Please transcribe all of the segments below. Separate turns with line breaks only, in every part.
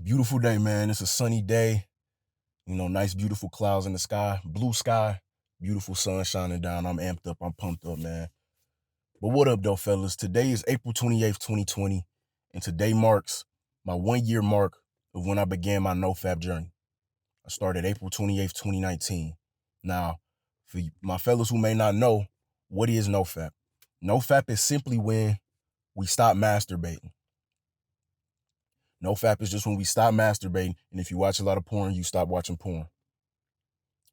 Beautiful day, man. It's a sunny day. Nice, beautiful clouds in the sky, blue sky, beautiful sun shining down. I'm amped up. I'm pumped up, man. But what up, though, fellas? Today is April 28th, 2020, and today marks my 1 year mark of when I began my NoFap journey. I started April 28th, 2019. Now, for my fellas who may not know, what is NoFap? NoFap is simply when we stop masturbating. NoFap is just when we stop masturbating, and if you watch a lot of porn, you stop watching porn.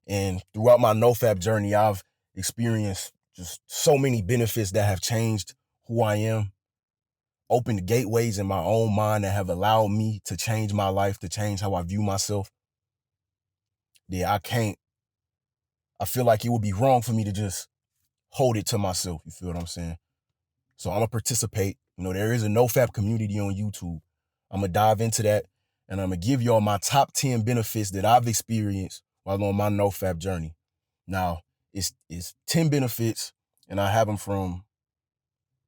And throughout my NoFap journey, I've experienced just so many benefits that have changed who I am, opened gateways in my own mind that have allowed me to change my life, to change how I view myself. Yeah, I feel like it would be wrong for me to just hold it to myself, you feel what I'm saying? So I'm gonna participate. There is a NoFap community on YouTube. I'm going to dive into that, and I'm going to give y'all my top 10 benefits that I've experienced while on my NoFap journey. Now, it's 10 benefits, and I have them from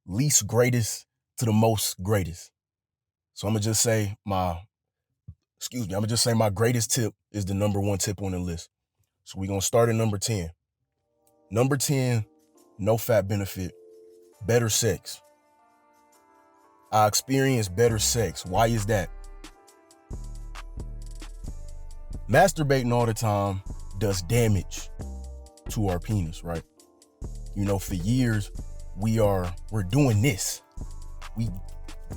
least greatest to the most greatest. So I'm going to just say my greatest tip is the number one tip on the list. So we're going to start at number 10. Number 10, NoFap benefit, better sex. I experience better sex. Why is that? Masturbating all the time does damage to our penis, right? For years, we're doing this. We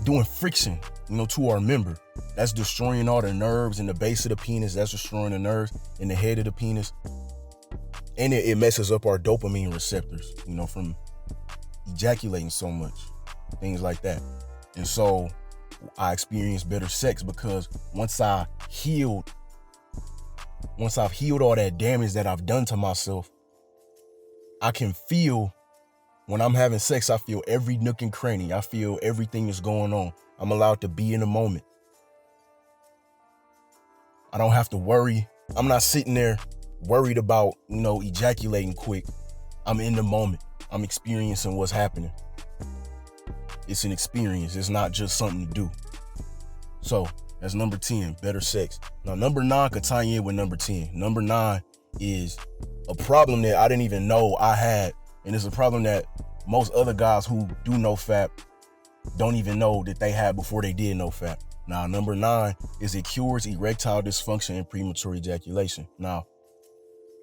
doing friction, to our member. That's destroying all the nerves in the base of the penis. That's destroying the nerves in the head of the penis. And it messes up our dopamine receptors, from ejaculating so much, things like that. And so I experienced better sex because once I've healed all that damage that I've done to myself, I can feel, when I'm having sex, I feel every nook and cranny. I feel everything that's going on. I'm allowed to be in the moment. I don't have to worry. I'm not sitting there worried about, ejaculating quick. I'm in the moment. I'm experiencing what's happening. It's an experience. It's not just something to do. So that's number 10, better sex. Now, number 9 could tie in with number 10. Number 9 is a problem that I didn't even know I had. And it's a problem that most other guys who do NoFap don't even know that they had before they did NoFap. Now, number 9 is it cures erectile dysfunction and premature ejaculation. Now,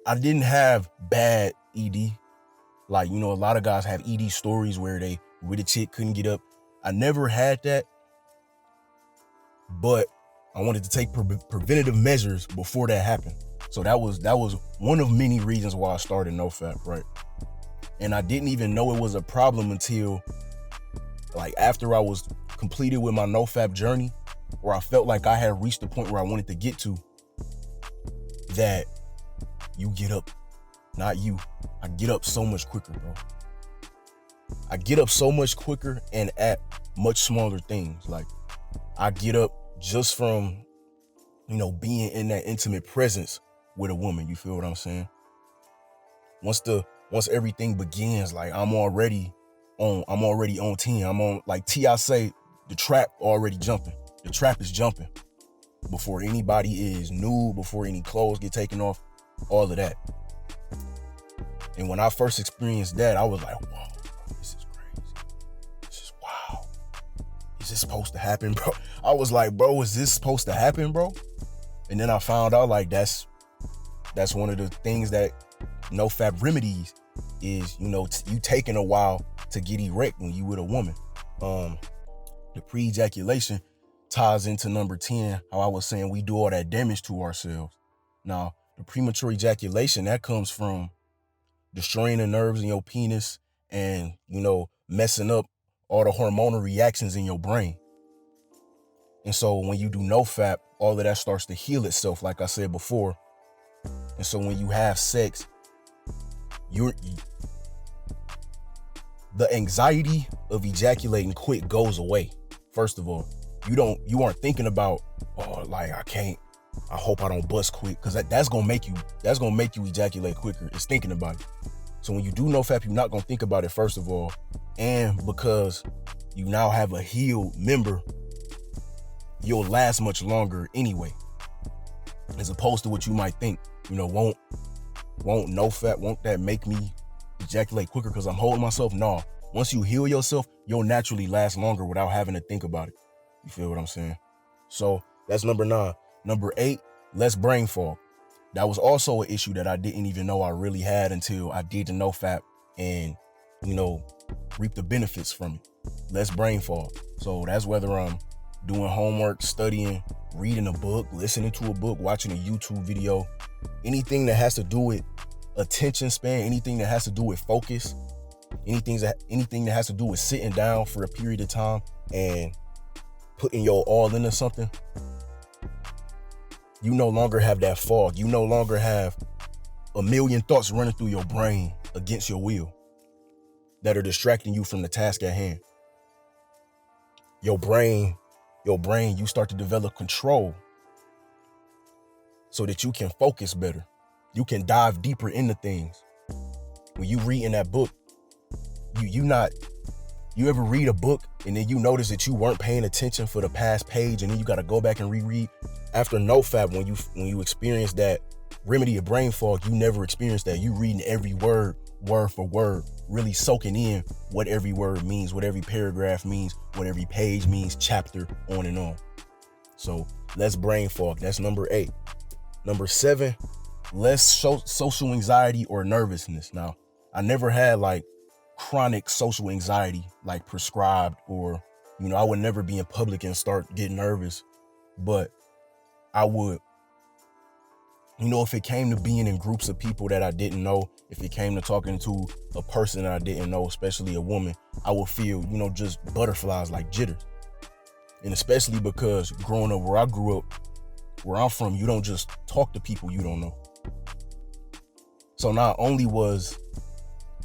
I didn't have bad ED. A lot of guys have ED stories where they with a chick couldn't get up. I never had that, but I wanted to take preventative measures before that happened. So that was one of many reasons why I started NoFap, right? And I didn't even know it was a problem until after I was completed with my NoFap journey, where I felt like I had reached the point where I wanted to get to, that you get up, not you. I get up so much quicker, bro. I get up so much quicker and at much smaller things. I get up just from, being in that intimate presence with a woman. You feel what I'm saying? Once everything begins, I'm already on 10. I'm on, T.I. say, the trap already jumping. The trap is jumping before anybody is nude, before any clothes get taken off, all of that. And when I first experienced that, I was like, whoa. This is crazy. This is wow. Is this supposed to happen, bro? I was like, bro, is this supposed to happen, bro? And then I found out that's one of the things that NoFap remedies is, you taking a while to get erect when you with a woman. The pre-ejaculation ties into number 10, how I was saying we do all that damage to ourselves. Now, the premature ejaculation, that comes from destroying the nerves in your penis and, messing up all the hormonal reactions in your brain. And so when you do NoFap, all of that starts to heal itself, like I said before. And so when you have sex, the anxiety of ejaculating quick goes away. First of all, you aren't thinking about, I hope I don't bust quick, because that's gonna make you ejaculate quicker. It's thinking about it. So when you do NoFap, you're not gonna think about it, first of all, and because you now have a healed member, you'll last much longer anyway, as opposed to what you might think. Won't NoFap, won't that make me ejaculate quicker because I'm holding myself? No. Once you heal yourself, you'll naturally last longer without having to think about it. You feel what I'm saying? So that's number 9. Number 8, less brain fog. That was also an issue that I didn't even know I really had until I did the NoFap and, reap the benefits from it. Less brain fog. So that's whether I'm doing homework, studying, reading a book, listening to a book, watching a YouTube video, anything that has to do with attention span, anything that has to do with focus, anything that has to do with sitting down for a period of time and putting your all into something, you no longer have that fog. You no longer have a million thoughts running through your brain against your will that are distracting you from the task at hand. Your brain, you start to develop control so that you can focus better. You can dive deeper into things. When you read in that book, you ever read a book and then you notice that you weren't paying attention for the past page and then you got to go back and reread? After NoFap, when you experience that remedy of brain fog, you never experienced that. You reading every word for word, really soaking in what every word means, what every paragraph means, what every page means, chapter, on and on. So less brain fog. That's number 8. Number 7, less social anxiety or nervousness. Now, I never had like chronic social anxiety, like prescribed, or, I would never be in public and start getting nervous, but I would, if it came to being in groups of people that I didn't know, if it came to talking to a person that I didn't know, especially a woman, I would feel, just butterflies, like jitters. And especially because growing up where I grew up, where I'm from, you don't just talk to people you don't know. So not only was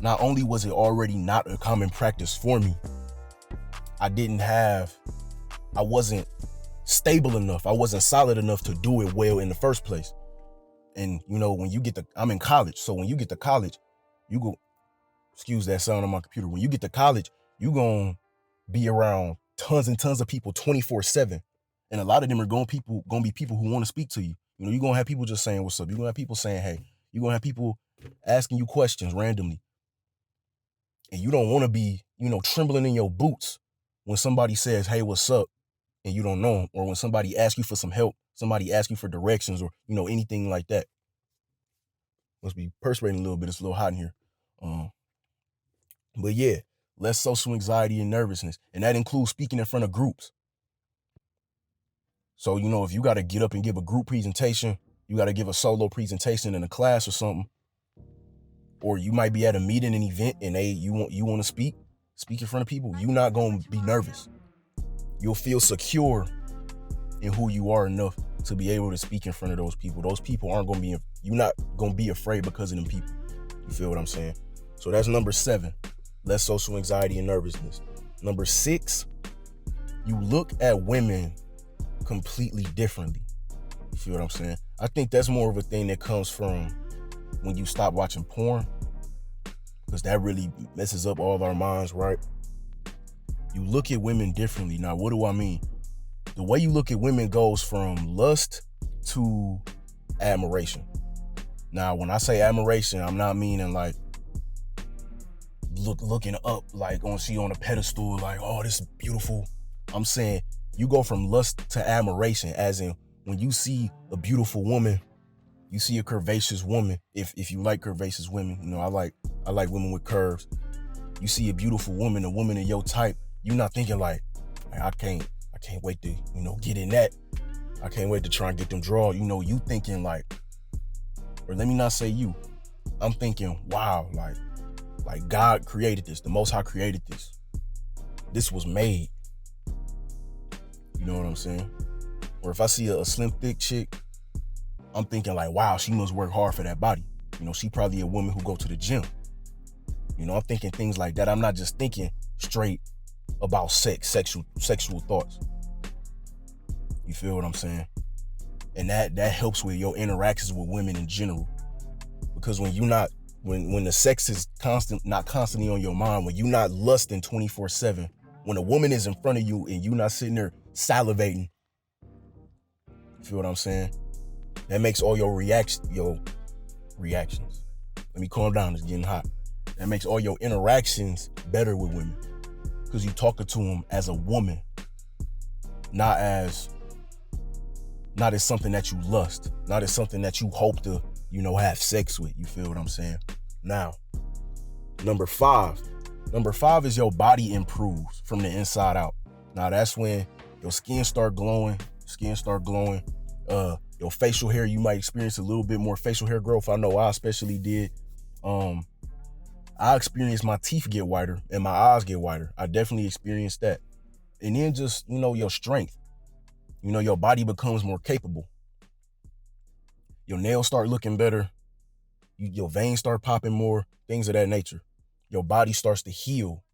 it already not a common practice for me, I wasn't stable enough. I wasn't solid enough to do it well in the first place. And when you get I'm in college. So when you get to college, you go, excuse that sound on my computer. When you get to college, you gonna be around tons and tons of people 24/7. And a lot of them are gonna be people who want to speak to you. You're gonna have people just saying what's up. You're gonna have people saying, hey. You're gonna have people asking you questions randomly. And you don't want to be, trembling in your boots when somebody says, hey, what's up? And you don't know them. Or when somebody asks you for some help, somebody asks you for directions, or, anything like that. Must be perspirating a little bit. It's a little hot in here. But yeah, less social anxiety and nervousness. And that includes speaking in front of groups. So, if you got to get up and give a group presentation, you got to give a solo presentation in a class or something, or you might be at a meeting, an event, and you want to speak in front of people, you're not going to be nervous. You'll feel secure in who you are enough to be able to speak in front of those people. Those people you're not going to be afraid because of them people. You feel what I'm saying? So that's number 7, less social anxiety and nervousness. Number 6, you look at women completely differently. You feel what I'm saying? I think that's more of a thing that comes from when you stop watching porn, because that really messes up all of our minds, right? You look at women differently. Now, what do I mean? The way you look at women goes from lust to admiration. Now, when I say admiration, I'm not meaning like looking up, like she on a pedestal, like, oh, this is beautiful. I'm saying you go from lust to admiration, as in when you see a beautiful woman, you see a curvaceous woman. If you like curvaceous women, I like women with curves. You see a beautiful woman, a woman in your type. You're not thinking like I can't wait to get in that. I can't wait to try and get them draw. You thinking like, or let me not say you. I'm thinking, wow, like God created this. The Most High created this. This was made. You know what I'm saying? Or if I see a slim, thick chick, I'm thinking like, wow, she must work hard for that body. She probably a woman who go to the gym. I'm thinking things like that. I'm not just thinking straight about sexual thoughts. You feel what I'm saying? And that helps with your interactions with women in general. Because when the sex is not constantly on your mind, when you're not lusting 24/7, when a woman is in front of you and you're not sitting there salivating Feel what I'm saying? That makes all your reactions. Let me calm down, it's getting hot. That makes all your interactions better with women. Because you talking to them as a woman, not as something that you lust, not as something that you hope to, have sex with. You feel what I'm saying? Now, number five is your body improves from the inside out. Now that's when your skin start glowing, your facial hair, you might experience a little bit more facial hair growth. I know I especially did. I experienced my teeth get whiter and my eyes get whiter. I definitely experienced that. And then just, your strength. Your body becomes more capable. Your nails start looking better. Your veins start popping more, things of that nature. Your body starts to heal.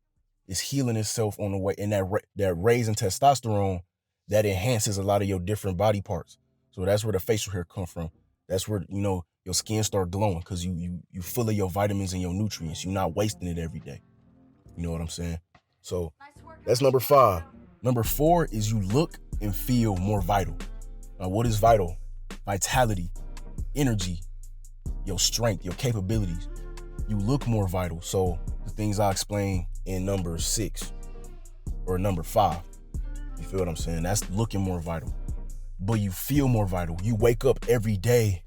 It's healing itself on the way. And that raising testosterone, that enhances a lot of your different body parts. So that's where the facial hair come from. That's where, your skin start glowing because you full of your vitamins and your nutrients. You're not wasting it every day. You know what I'm saying? So that's number 5. Number 4 is you look and feel more vital. Now, what is vital? Vitality, energy, your strength, your capabilities. You look more vital. So the things I explained in number 6 or number 5, you feel what I'm saying? That's looking more vital. But you feel more vital. You wake up every day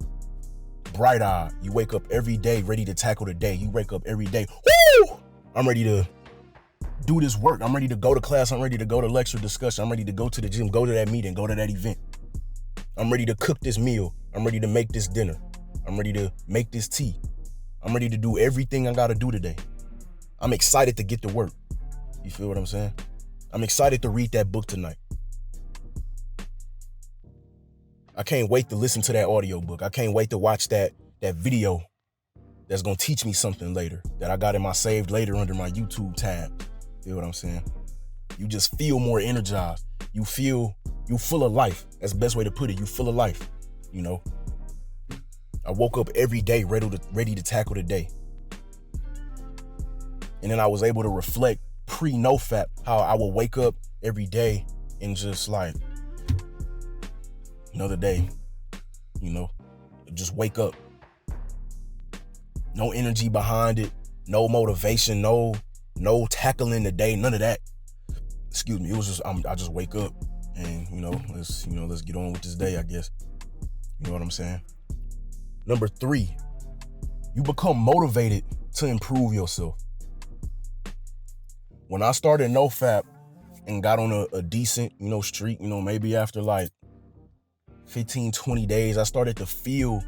bright-eyed. You wake up every day ready to tackle the day. You wake up every day, woo! I'm ready to do this work. I'm ready to go to class. I'm ready to go to lecture discussion. I'm ready to go to the gym, go to that meeting, go to that event. I'm ready to cook this meal. I'm ready to make this dinner. I'm ready to make this tea. I'm ready to do everything I gotta do today. I'm excited to get to work. You feel what I'm saying? I'm excited to read that book tonight. I can't wait to listen to that audiobook. I can't wait to watch that video that's gonna teach me something later that I got in my saved later under my YouTube tab. Feel what I'm saying? You just feel more energized. You full of life. That's the best way to put it. You full of life. I woke up every day ready to tackle the day. And then I was able to reflect pre-NoFap how I would wake up every day and just like, another day, just wake up. No energy behind it, no motivation, no tackling the day, none of that. Excuse me, it was just, I just wake up and, let's get on with this day, I guess. You know what I'm saying? Number 3, you become motivated to improve yourself. When I started NoFap and got on a decent, streak, maybe after like 15, 20 days, I started to feel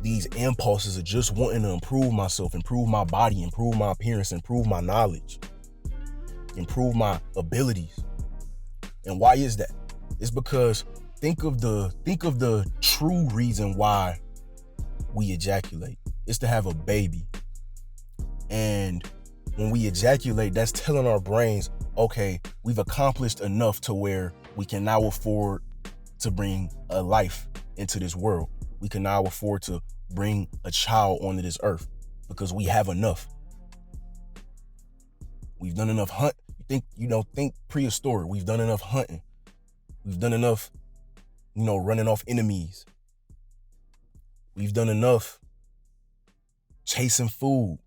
these impulses of just wanting to improve myself, improve my body, improve my appearance, improve my knowledge, improve my abilities. And why is that? It's because think of the true reason why we ejaculate. It's to have a baby. And when we ejaculate, that's telling our brains, okay, we've accomplished enough to where we can now afford to bring a life into this world. We can now afford to bring a child onto this earth because we have enough. We've done enough think prehistoric. We've done enough hunting. We've done enough, running off enemies. We've done enough chasing food.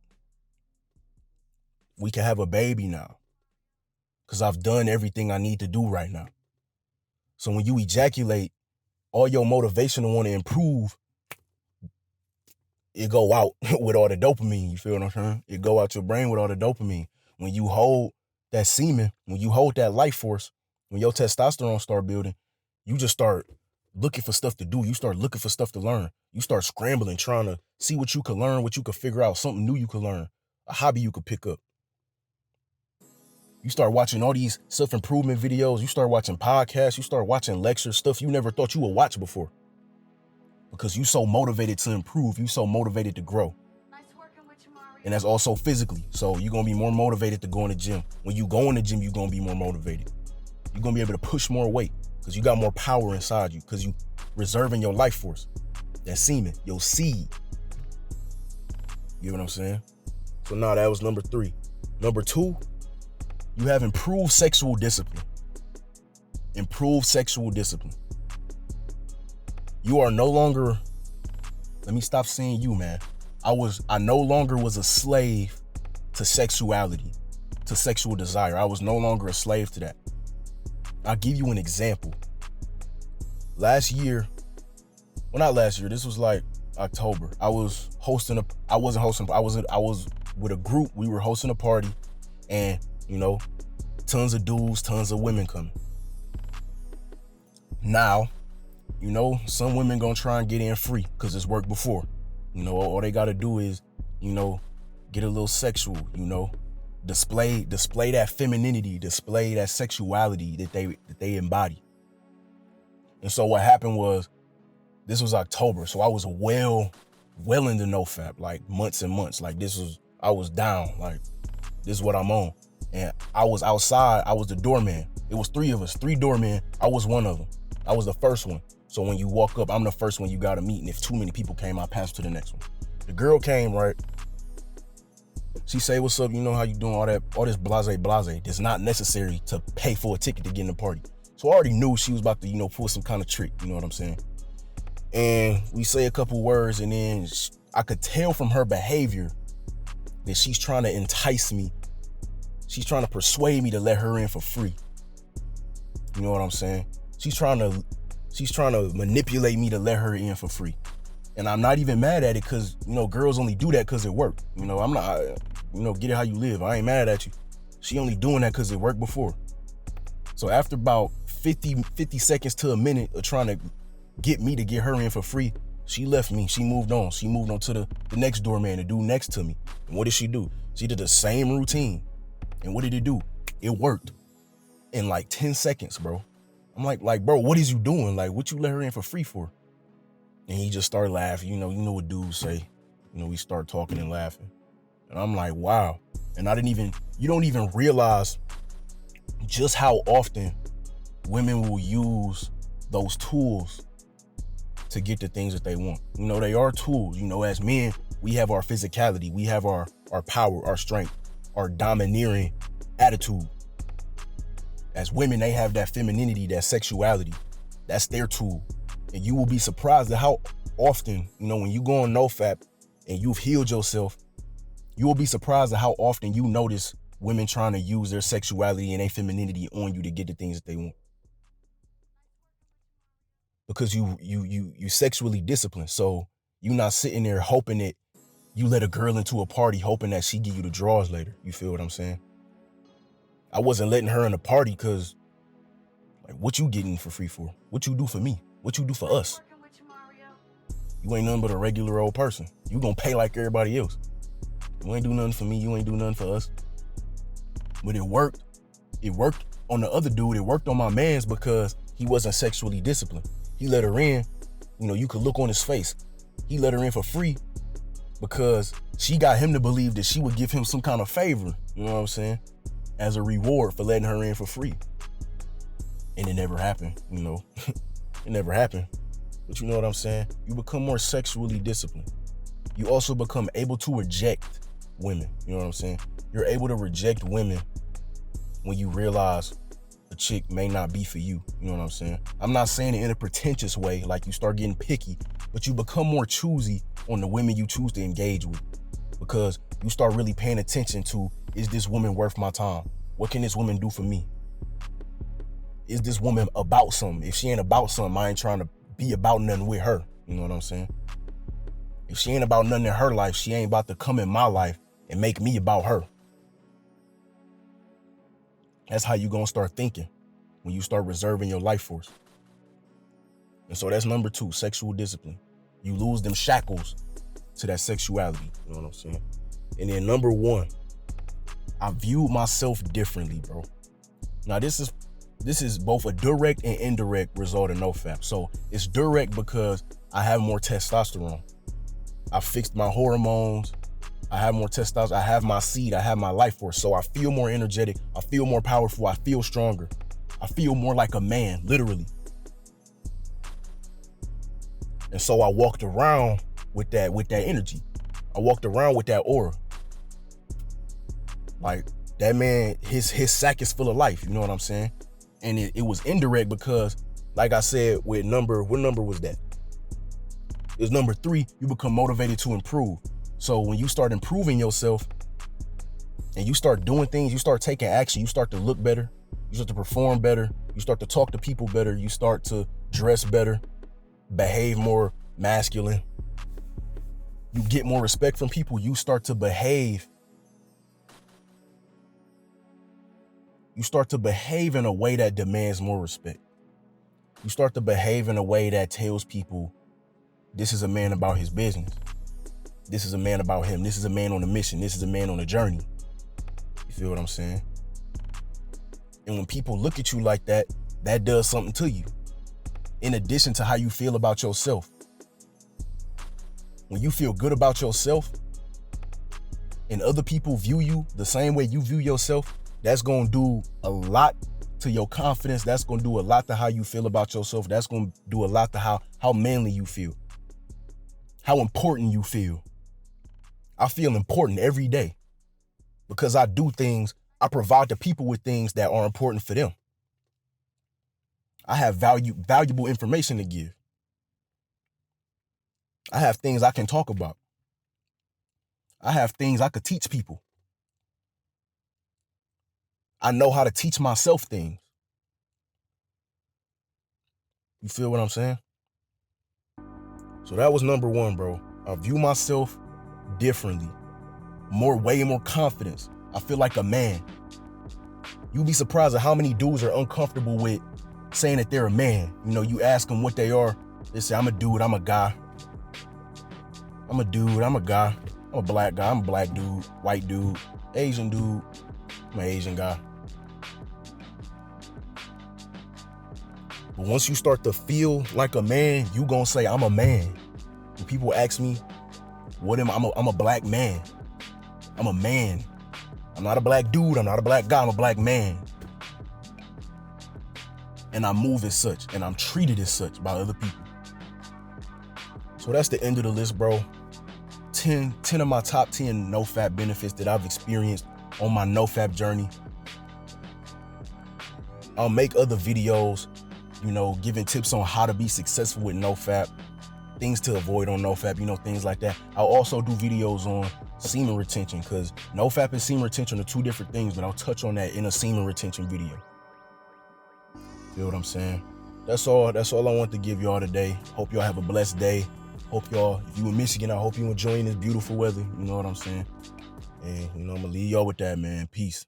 We can have a baby now because I've done everything I need to do right now. So when you ejaculate, all your motivation to want to improve, it go out with all the dopamine. You feel what I'm saying? It go out your brain with all the dopamine. When you hold that semen, when you hold that life force, when your testosterone start building, you just start looking for stuff to do. You start looking for stuff to learn. You start scrambling, trying to see what you can learn, what you can figure out, something new you can learn, a hobby you could pick up. You start watching all these self-improvement videos. You start watching podcasts. You start watching lectures, stuff you never thought you would watch before. Because you so motivated to improve. You so motivated to grow.
Nice working with you, Mario.
And that's also physically. So you're going to be more motivated to go in the gym. When you go in the gym, you're going to be more motivated. You're going to be able to push more weight because you got more power inside you because you reserving your life force. That semen, your seed. You know what I'm saying? So now that was number 3. Number 2, you have improved sexual discipline. Improved sexual discipline. You are no longer, let me stop saying you, man. I no longer was a slave to sexuality, to sexual desire. I was no longer a slave to that. I'll give you an example. Last year, well, not last year, this was like October. I was with a group. We were hosting a party, and tons of dudes, tons of women coming. Now, some women gonna try and get in free because it's worked before. All they gotta do is, get a little sexual, display that femininity, display that sexuality that they embody. And so what happened was, this was October, so I was well into NoFap, like months and months. Like I was down, like this is what I'm on. And I was outside, I was the doorman. It was 3 of us, 3 doormen. I was one of them. I was the first one. So when you walk up, I'm the first one you gotta meet. And if too many people came, I pass to the next one. The girl came, right? She say, what's up? How you doing? All this blase. It's not necessary to pay for a ticket to get in the party. So I already knew she was about to, pull some kind of trick. You know what I'm saying? And we say a couple words, and then I could tell from her behavior that she's trying to entice me. She's trying to persuade me to let her in for free. You know what I'm saying? She's trying to manipulate me to let her in for free. And I'm not even mad at it because, girls only do that because it worked. I'm not, get it how you live. I ain't mad at you. She only doing that because it worked before. So after about 50 seconds to a minute of trying to get me to get her in for free, she left me. She moved on. She moved on to the next doorman, the dude next to me. And what did she do? She did the same routine. And what did it do? It worked in like 10 seconds, bro. I'm like, bro, what is you doing? Like, what you let her in for free for? And he just started laughing. You know what dudes say. We start talking and laughing. And I'm like, wow. And you don't even realize just how often women will use those tools to get the things that they want. They are tools. As men, we have our physicality. We have our power, our strength, our domineering attitude. As women, they have that femininity, that sexuality. That's their tool. And you will be surprised at how often, when you go on NoFap and you've healed yourself, you will be surprised at how often you notice women trying to use their sexuality and their femininity on you to get the things that they want. Because you sexually disciplined. So you're not sitting there hoping that you let a girl into a party hoping that she give you the draws later. You feel what I'm saying? I wasn't letting her in the party because, like, what you getting for free for? What you do for me? What you do for us? You ain't nothing but a regular old person. You gonna pay like everybody else. You ain't do nothing for me. You ain't do nothing for us. But it worked. It worked on the other dude. It worked on my mans because he wasn't sexually disciplined. He let her in. You could look on his face. He let her in for free because she got him to believe that she would give him some kind of favor. You know what I'm saying? As a reward for letting her in for free. And it never happened, It never happened. But you know what I'm saying? You become more sexually disciplined. You also become able to reject women. You know what I'm saying? You're able to reject women when you realize a chick may not be for you. You know what I'm saying? I'm not saying it in a pretentious way, like you start getting picky, but you become more choosy on the women you choose to engage with because you start really paying attention to, is this woman worth my time? What can this woman do for me? Is this woman about something? If she ain't about something, I ain't trying to be about nothing with her. You know what I'm saying? If she ain't about nothing in her life, she ain't about to come in my life and make me about her. That's how you gonna start thinking when you start reserving your life force. And so that's number 2, sexual discipline. You lose them shackles to that sexuality. You know what I'm saying? And then number 1, I viewed myself differently, bro. Now this is both a direct and indirect result of NoFap. So it's direct because I have more testosterone. I fixed my hormones. I have more testosterone. I have my seed. I have my life force. So I feel more energetic. I feel more powerful. I feel stronger. I feel more like a man, literally. And so I walked around with that energy. I walked around with that aura. Like that man, his sack is full of life. You know what I'm saying? And it was indirect because, like I said, what number was that? Is number 3, you become motivated to improve. So when you start improving yourself and you start doing things, you start taking action, you start to look better, you start to perform better, you start to talk to people better, you start to dress better, behave more masculine, you get more respect from people, you start to behave. You start to behave in a way that demands more respect. You start to behave in a way that tells people, this is a man about his business. This is a man about him. This is a man on a mission. This is a man on a journey. You feel what I'm saying? And when people look at you like that, that does something to you. In addition to how you feel about yourself. When you feel good about yourself and other people view you the same way you view yourself, that's going to do a lot to your confidence. That's going to do a lot to how you feel about yourself. That's going to do a lot to how manly you feel. How important you feel. I feel important every day because I do things, I provide the people with things that are important for them. I have valuable information to give. I have things I can talk about. I have things I could teach people. I know how to teach myself things. You feel what I'm saying? So that was number 1, bro. I view myself differently. Way more confidence. I feel like a man. You'd be surprised at how many dudes are uncomfortable with saying that they're a man. You know, you ask them what they are. They say, I'm a dude, I'm a guy. I'm a dude, I'm a guy. I'm a black guy, I'm a black dude, white dude, Asian dude, I'm an Asian guy. But once you start to feel like a man, you gonna say, I'm a man. When people ask me, what am I? I'm a black man. I'm a man. I'm not a black dude, I'm not a black guy, I'm a black man. And I move as such, and I'm treated as such by other people. So that's the end of the list, bro. 10 of my top 10 NoFap benefits that I've experienced on my NoFap journey. I'll make other videos, you know, giving tips on how to be successful with NoFap, things to avoid on NoFap, you know, things like that. I'll also do videos on semen retention because NoFap and semen retention are 2 different things, but I'll touch on that in a semen retention video. Feel what I'm saying? That's all I want to give y'all today. Hope y'all have a blessed day. Hope y'all, if you in Michigan, I hope you enjoying this beautiful weather. You know what I'm saying? And, you know, I'm going to leave y'all with that, man. Peace.